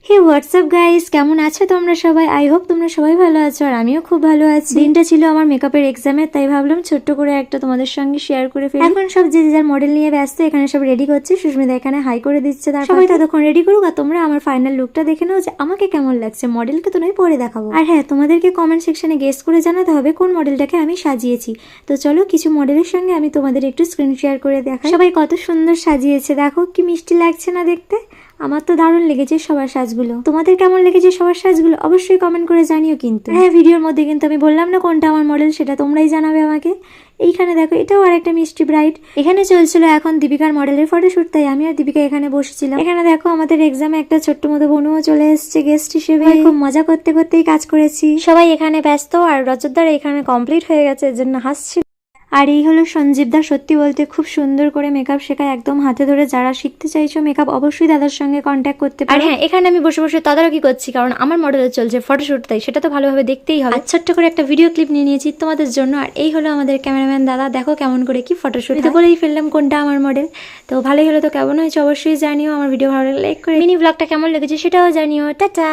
হে WhatsApp guys, কেমন আছো তোমরা সবাই? আই হোপ তোমরা সবাই ভালো আছো আর আমিও খুব ভালো আছি। দিনটা ছিল আমার মেকআপের এক্সামের, তাই ভাবলাম ছোট্ট করে একটা তোমাদের সঙ্গে শেয়ার করে ফেলি। এখন সব যে যার মডেল নিয়ে ব্যস্ত, এখানে সব রেডি করছে। সুস্মিতা এখানে হাই করে দিচ্ছে, তার সবাই ততক্ষণ রেডি করুক আর তোমরা আমার ফাইনাল লুকটা দেখে নাও যে আমাকে কেমন লাগছে। মডেলকে তো নয় পরে দেখাবো। আর হ্যাঁ, তোমাদেরকে কমেন্ট সেকশনে গেস করে জানাতে হবে কোন মডেলটাকে আমি সাজিয়েছি। তো চলো কিছু মডেলের সঙ্গে আমি তোমাদের একটু স্ক্রিন শেয়ার করে দেখাই। সবাই কত সুন্দর সাজিয়েছে, দেখো কি মিষ্টি লাগছে না দেখতে? আমার তো দারুণ লেগেছে সবার সাজগুলো। তোমাদের কেমন লেগেছে সবার সাজগুলো অবশ্যই কমেন্ট করে জানিও। কিন্তু হ্যাঁ, ভিডিওর মধ্যে কিন্তু আমি বললাম না কোনটা আমার মডেল, সেটা তোমরাই জানাবে আমাকে। এইখানে দেখো, এটাও আরেকটা মিষ্টি ব্রাইট। এখানে চলছিল এখন দীপিকার মডেলের ফটোশুট, তাই আমি আর দীপিকা এখানে বসেছিলাম। এখানে দেখো আমাদের এক্সামে একটা ছোট্ট মতো বোনও চলে এসেছে গেস্ট হিসেবে। খুব মজা করতে করতেই কাজ করেছি। সবাই এখানে ব্যস্ত আর রজতদার এখানে কমপ্লিট হয়ে গেছে, এর জন্য হাসছি। আর এই হলো সঞ্জীবদা, সত্যি বলতে খুব সুন্দর করে মেকআপ শেখায় একদম হাতে ধরে। যারা শিখতে চাইছো মেকআপ অবশ্যই দাদার সঙ্গে কন্ট্যাক্ট করতে পারো। আর হ্যাঁ, এখানে আমি বসে বসে তদারকি করছি, কারণ আমার মডেলের চলছে ফটোশুট, তাই সেটা তো ভালোভাবে দেখতেই হবে। ছোট্ট করে একটা ভিডিও ক্লিপ নিয়ে নিয়েছি তোমাদের জন্য। আর এই হলো আমাদের ক্যামেরাম্যান দাদা, দেখো কেমন করে কি ফটোশুট। তো বলেই ফেললাম কোনটা আমার মডেল। তো ভালোই হলো, তো কেমন হয়েছে অবশ্যই জানিও। আমার ভিডিও ভালো লাগলে লাইক করে, মিনি ব্লগটা কেমন লেগেছে সেটাও জানিও। টাটা।